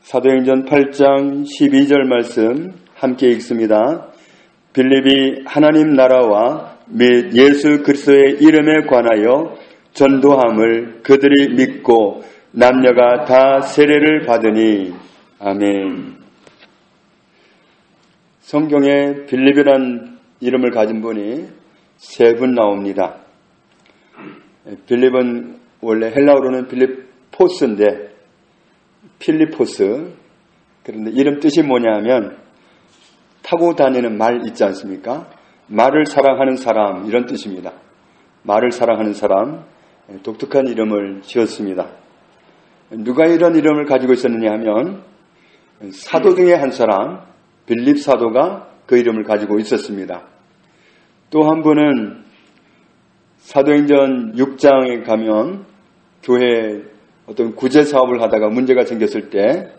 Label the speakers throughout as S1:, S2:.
S1: 사도행전 8장 12절 말씀 함께 읽습니다. 빌립이 하나님 나라와 및 예수 그리스도의 이름에 관하여 전도함을 그들이 믿고 남녀가 다 세례를 받으니. 아멘. 성경에 빌립이란 이름을 가진 분이 세 분 나옵니다. 빌립은 원래 헬라어로는 빌립포스인데 필리포스. 그런데 이름 뜻이 뭐냐면 타고 다니는 말 있지 않습니까? 말을 사랑하는 사람, 이런 뜻입니다. 말을 사랑하는 사람, 독특한 이름을 지었습니다. 누가 이런 이름을 가지고 있었느냐 하면 사도 중에 한 사람, 빌립 사도가 그 이름을 가지고 있었습니다. 또 한 분은 사도행전 6장에 가면 교회 어떤 구제 사업을 하다가 문제가 생겼을 때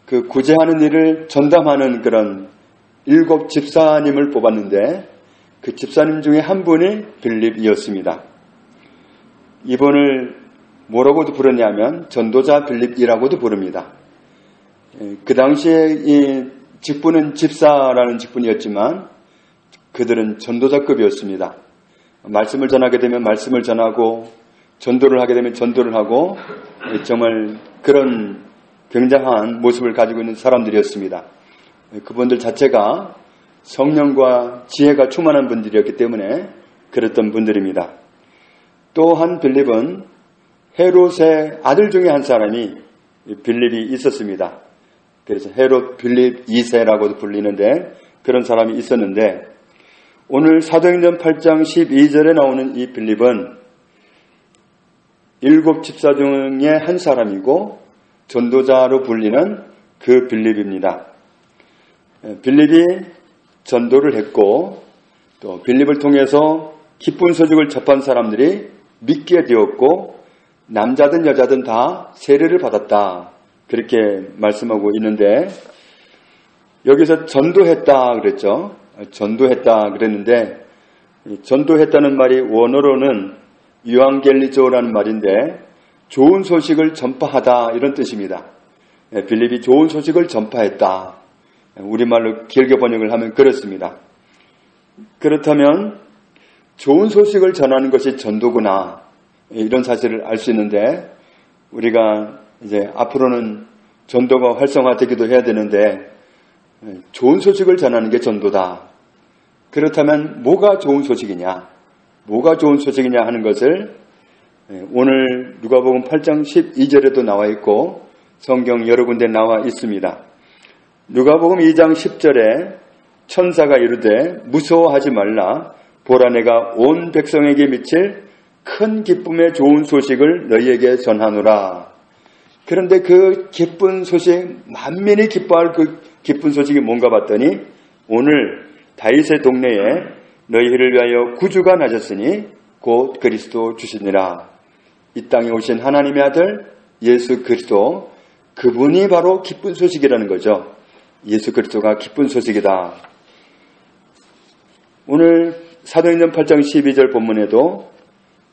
S1: 그 구제하는 일을 전담하는 그런 7 집사님을 뽑았는데 그 집사님 중에 한 분이 빌립이었습니다. 이분을 뭐라고도 부르냐면 전도자 빌립이라고도 부릅니다. 그 당시에 이 직분은 집사라는 직분이었지만 그들은 전도자급이었습니다. 말씀을 전하게 되면 말씀을 전하고 전도를 하게 되면 전도를 하고 정말 그런 굉장한 모습을 가지고 있는 사람들이었습니다. 그분들 자체가 성령과 지혜가 충만한 분들이었기 때문에 그랬던 분들입니다. 또한 빌립은 헤롯의 아들 중에 한 사람이 빌립이 있었습니다. 그래서 헤롯 빌립 2세라고도 불리는데 그런 사람이 있었는데 오늘 사도행전 8장 12절에 나오는 이 빌립은 7 집사 중에 한 사람이고 전도자로 불리는 그 빌립입니다. 빌립이 전도를 했고 또 빌립을 통해서 기쁜 소식을 접한 사람들이 믿게 되었고 남자든 여자든 다 세례를 받았다. 그렇게 말씀하고 있는데 여기서 전도했다 그랬죠. 전도했다 그랬는데 전도했다는 말이 원어로는 유앙겔리조라는 말인데 좋은 소식을 전파하다 이런 뜻입니다. 빌립이 좋은 소식을 전파했다. 우리말로 길게 번역을 하면 그렇습니다. 그렇다면 좋은 소식을 전하는 것이 전도구나 이런 사실을 알 수 있는데 우리가 이제 앞으로는 전도가 활성화되기도 해야 되는데 좋은 소식을 전하는 게 전도다. 그렇다면 뭐가 좋은 소식이냐? 뭐가 좋은 소식이냐 하는 것을 오늘 누가복음 8장 12절에도 나와 있고 성경 여러 군데 나와 있습니다. 누가복음 2장 10절에 천사가 이르되 무서워하지 말라 보라 내가 온 백성에게 미칠 큰 기쁨의 좋은 소식을 너희에게 전하노라. 그런데 그 기쁜 소식, 만민이 기뻐할 그 기쁜 소식이 뭔가 봤더니 오늘 다윗의 동네에 너희를 위하여 구주가 나셨으니 곧 그리스도 주시니라. 이 땅에 오신 하나님의 아들 예수 그리스도, 그분이 바로 기쁜 소식이라는 거죠. 예수 그리스도가 기쁜 소식이다. 오늘 사도행전 8장 12절 본문에도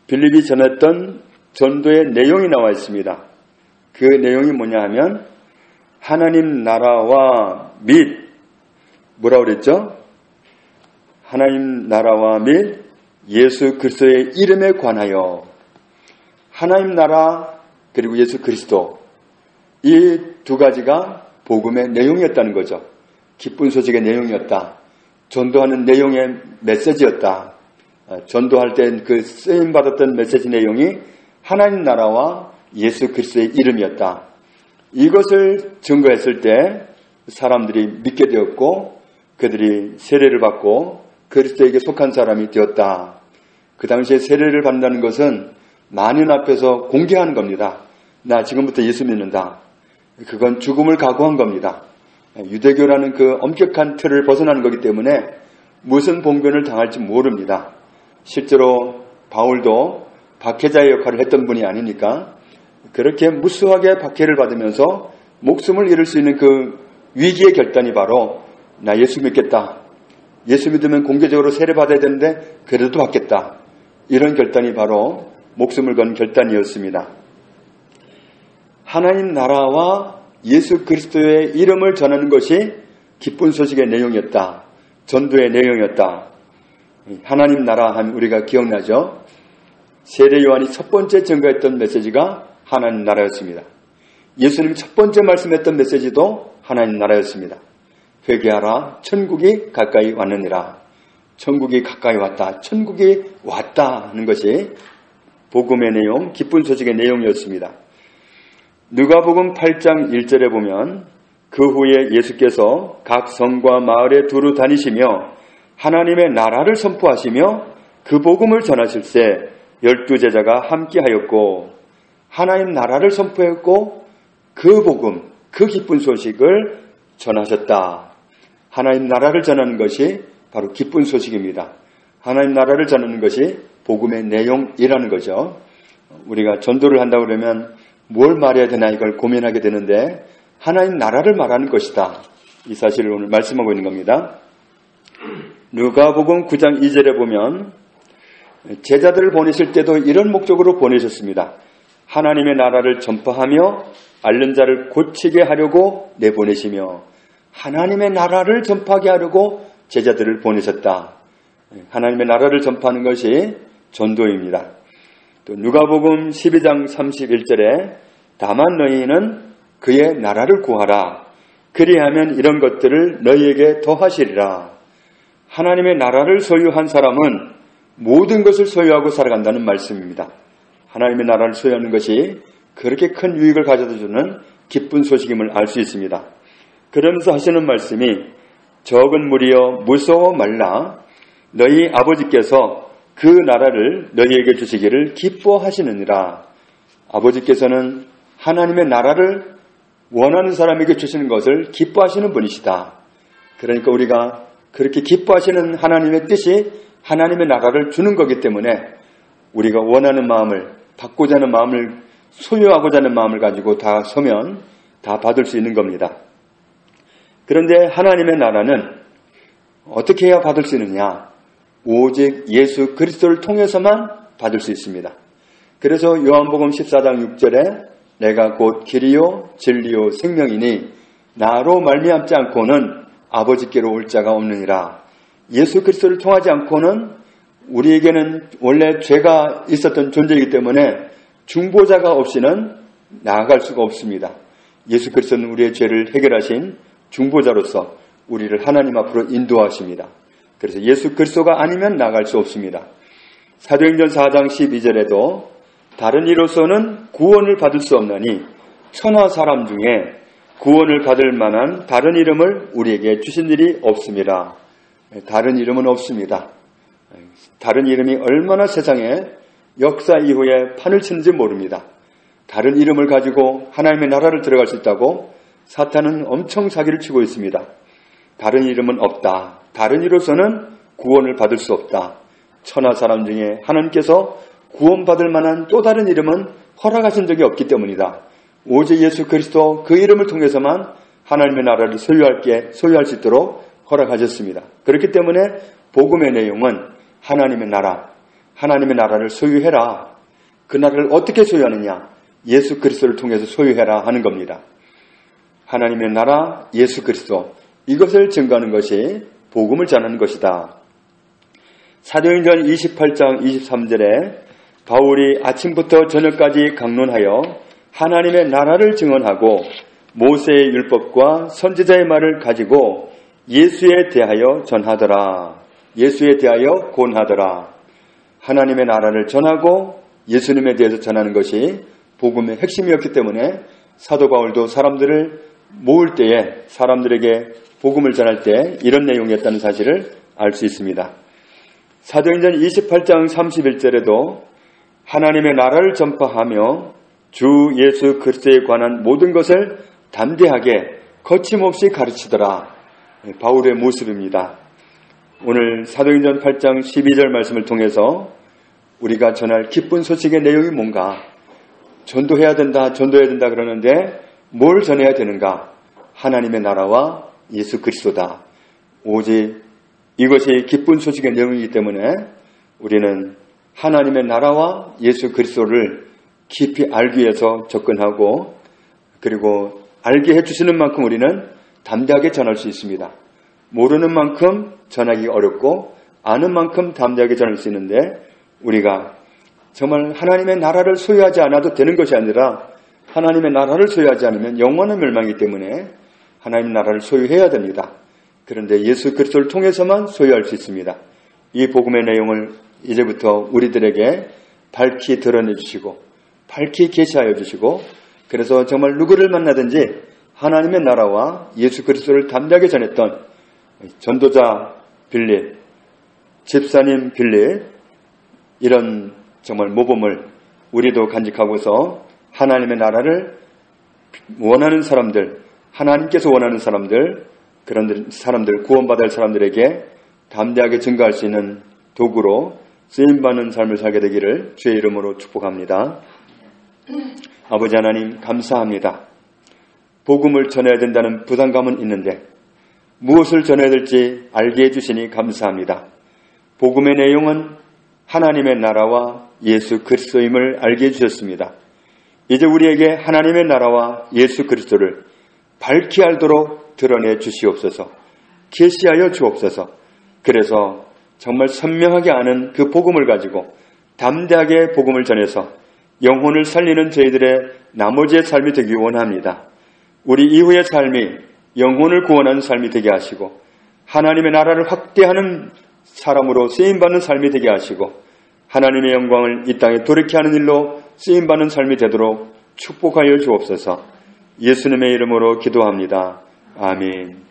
S1: 빌립이 전했던 전도의 내용이 나와 있습니다. 그 내용이 뭐냐 하면 하나님 나라와 및 뭐라고 그랬죠? 하나님 나라와 및 예수 그리스도의 이름에 관하여. 하나님 나라 그리고 예수 그리스도, 이 두 가지가 복음의 내용이었다는 거죠. 기쁜 소식의 내용이었다. 전도하는 내용의 메시지였다. 전도할 때 그 쓰임받았던 메시지 내용이 하나님 나라와 예수 그리스도의 이름이었다. 이것을 증거했을 때 사람들이 믿게 되었고 그들이 세례를 받고 그리스도에게 속한 사람이 되었다. 그 당시에 세례를 받는다는 것은 만인 앞에서 공개하는 겁니다. 나 지금부터 예수 믿는다. 그건 죽음을 각오한 겁니다. 유대교라는 그 엄격한 틀을 벗어나는 거기 때문에 무슨 봉변을 당할지 모릅니다. 실제로 바울도 박해자의 역할을 했던 분이 아니니까 그렇게 무수하게 박해를 받으면서 목숨을 잃을 수 있는 그 위기의 결단이 바로 나 예수 믿겠다. 예수 믿으면 공개적으로 세례받아야 되는데 그래도 받겠다. 이런 결단이 바로 목숨을 건 결단이었습니다. 하나님 나라와 예수 그리스도의 이름을 전하는 것이 기쁜 소식의 내용이었다. 전도의 내용이었다. 하나님 나라 하면 우리가 기억나죠? 세례 요한이 첫 번째 증거했던 메시지가 하나님 나라였습니다. 예수님이 첫 번째 말씀했던 메시지도 하나님 나라였습니다. 회개하라, 천국이 가까이 왔느니라. 천국이 가까이 왔다, 천국이 왔다 하는 것이 복음의 내용, 기쁜 소식의 내용이었습니다. 누가복음 8장 1절에 보면 그 후에 예수께서 각 성과 마을에 두루 다니시며 하나님의 나라를 선포하시며 그 복음을 전하실세 12제자가 함께하였고, 하나님 나라를 선포했고 그 복음, 그 기쁜 소식을 전하셨다. 하나님 나라를 전하는 것이 바로 기쁜 소식입니다. 하나님 나라를 전하는 것이 복음의 내용이라는 거죠. 우리가 전도를 한다고 그러면 뭘 말해야 되나 이걸 고민하게 되는데, 하나님 나라를 말하는 것이다. 이 사실을 오늘 말씀하고 있는 겁니다. 누가복음 9장 2절에 보면 제자들을 보내실 때도 이런 목적으로 보내셨습니다. 하나님의 나라를 전파하며 앓는 자를 고치게 하려고 내보내시며, 하나님의 나라를 전파하게 하려고 제자들을 보내셨다. 하나님의 나라를 전파하는 것이 전도입니다. 또 누가복음 12장 31절에 다만 너희는 그의 나라를 구하라. 그리하면 이런 것들을 너희에게 더하시리라. 하나님의 나라를 소유한 사람은 모든 것을 소유하고 살아간다는 말씀입니다. 하나님의 나라를 소유하는 것이 그렇게 큰 유익을 가져다주는 기쁜 소식임을 알 수 있습니다. 그러면서 하시는 말씀이 적은 무리여 무서워 말라. 너희 아버지께서 그 나라를 너희에게 주시기를 기뻐하시느니라. 아버지께서는 하나님의 나라를 원하는 사람에게 주시는 것을 기뻐하시는 분이시다. 그러니까 우리가 그렇게 기뻐하시는 하나님의 뜻이 하나님의 나라를 주는 거기 때문에 우리가 원하는 마음을, 받고자 하는 마음을, 소유하고자 하는 마음을 가지고 다 서면 다 받을 수 있는 겁니다. 그런데 하나님의 나라는 어떻게 해야 받을 수 있느냐? 오직 예수 그리스도를 통해서만 받을 수 있습니다. 그래서 요한복음 14장 6절에 내가 곧 길이요 진리요 생명이니 나로 말미암지 않고는 아버지께로 올 자가 없느니라. 예수 그리스도를 통하지 않고는 우리에게는 원래 죄가 있었던 존재이기 때문에 중보자가 없이는 나아갈 수가 없습니다. 예수 그리스도는 우리의 죄를 해결하신 중보자로서 우리를 하나님 앞으로 인도하십니다. 그래서 예수 그리스도가 아니면 나아갈 수 없습니다. 사도행전 4장 12절에도 다른 이로서는 구원을 받을 수 없나니 천하 사람 중에 구원을 받을 만한 다른 이름을 우리에게 주신 일이 없습니다. 다른 이름은 없습니다. 다른 이름이 얼마나 세상에 역사 이후에 판을 치는지 모릅니다. 다른 이름을 가지고 하나님의 나라를 들어갈 수 있다고 사탄은 엄청 사기를 치고 있습니다. 다른 이름은 없다. 다른 이로서는 구원을 받을 수 없다. 천하 사람 중에 하나님께서 구원받을 만한 또 다른 이름은 허락하신 적이 없기 때문이다. 오직 예수 그리스도 그 이름을 통해서만 하나님의 나라를 소유할 수 있도록 허락하셨습니다. 그렇기 때문에 복음의 내용은 하나님의 나라, 하나님의 나라를 소유해라. 그 나라를 어떻게 소유하느냐? 예수 그리스도를 통해서 소유해라 하는 겁니다. 하나님의 나라, 예수 그리스도, 이것을 증거하는 것이 복음을 전하는 것이다. 사도행전 28장 23절에 바울이 아침부터 저녁까지 강론하여 하나님의 나라를 증언하고 모세의 율법과 선지자의 말을 가지고 예수에 대하여 전하더라. 예수에 대하여 권하더라. 하나님의 나라를 전하고 예수님에 대해서 전하는 것이 복음의 핵심이었기 때문에 사도 바울도 사람들을 모을 때에, 사람들에게 복음을 전할 때 이런 내용이었다는 사실을 알 수 있습니다. 사도행전 28장 31절에도 하나님의 나라를 전파하며 주 예수 그리스도에 관한 모든 것을 담대하게 거침없이 가르치더라. 바울의 모습입니다. 오늘 사도행전 8장 12절 말씀을 통해서 우리가 전할 기쁜 소식의 내용이 뭔가? 전도해야 된다 그러는데 뭘 전해야 되는가? 하나님의 나라와 예수 그리스도다. 오직 이것이 기쁜 소식의 내용이기 때문에 우리는 하나님의 나라와 예수 그리스도를 깊이 알기 위해서 접근하고, 그리고 알게 해주시는 만큼 우리는 담대하게 전할 수 있습니다. 모르는 만큼 전하기 어렵고 아는 만큼 담대하게 전할 수 있는데 우리가 정말 하나님의 나라를 소유하지 않아도 되는 것이 아니라 하나님의 나라를 소유하지 않으면 영원한 멸망이기 때문에 하나님의 나라를 소유해야 됩니다. 그런데 예수 그리스도를 통해서만 소유할 수 있습니다. 이 복음의 내용을 이제부터 우리들에게 밝히 드러내 주시고 밝히 계시하여 주시고 그래서 정말 누구를 만나든지 하나님의 나라와 예수 그리스도를 담대하게 전했던 전도자 빌립, 집사님 빌립 이런 정말 모범을 우리도 간직하고서 하나님의 나라를 원하는 사람들, 하나님께서 원하는 사람들, 그런 사람들, 구원받을 사람들에게 담대하게 증거할 수 있는 도구로 쓰임받는 삶을 살게 되기를 주의 이름으로 축복합니다. 아버지 하나님 감사합니다. 복음을 전해야 된다는 부담감은 있는데 무엇을 전해야 될지 알게 해주시니 감사합니다. 복음의 내용은 하나님의 나라와 예수 그리스도임을 알게 해주셨습니다. 이제 우리에게 하나님의 나라와 예수 그리스도를 밝히 알도록 드러내 주시옵소서. 계시하여 주옵소서. 그래서 정말 선명하게 아는 그 복음을 가지고 담대하게 복음을 전해서 영혼을 살리는 저희들의 나머지의 삶이 되기 원합니다. 우리 이후의 삶이 영혼을 구원하는 삶이 되게 하시고 하나님의 나라를 확대하는 사람으로 쓰임받는 삶이 되게 하시고 하나님의 영광을 이 땅에 돌이켜 하는 일로 쓰임받는 삶이 되도록 축복하여 주옵소서. 예수님의 이름으로 기도합니다. 아멘.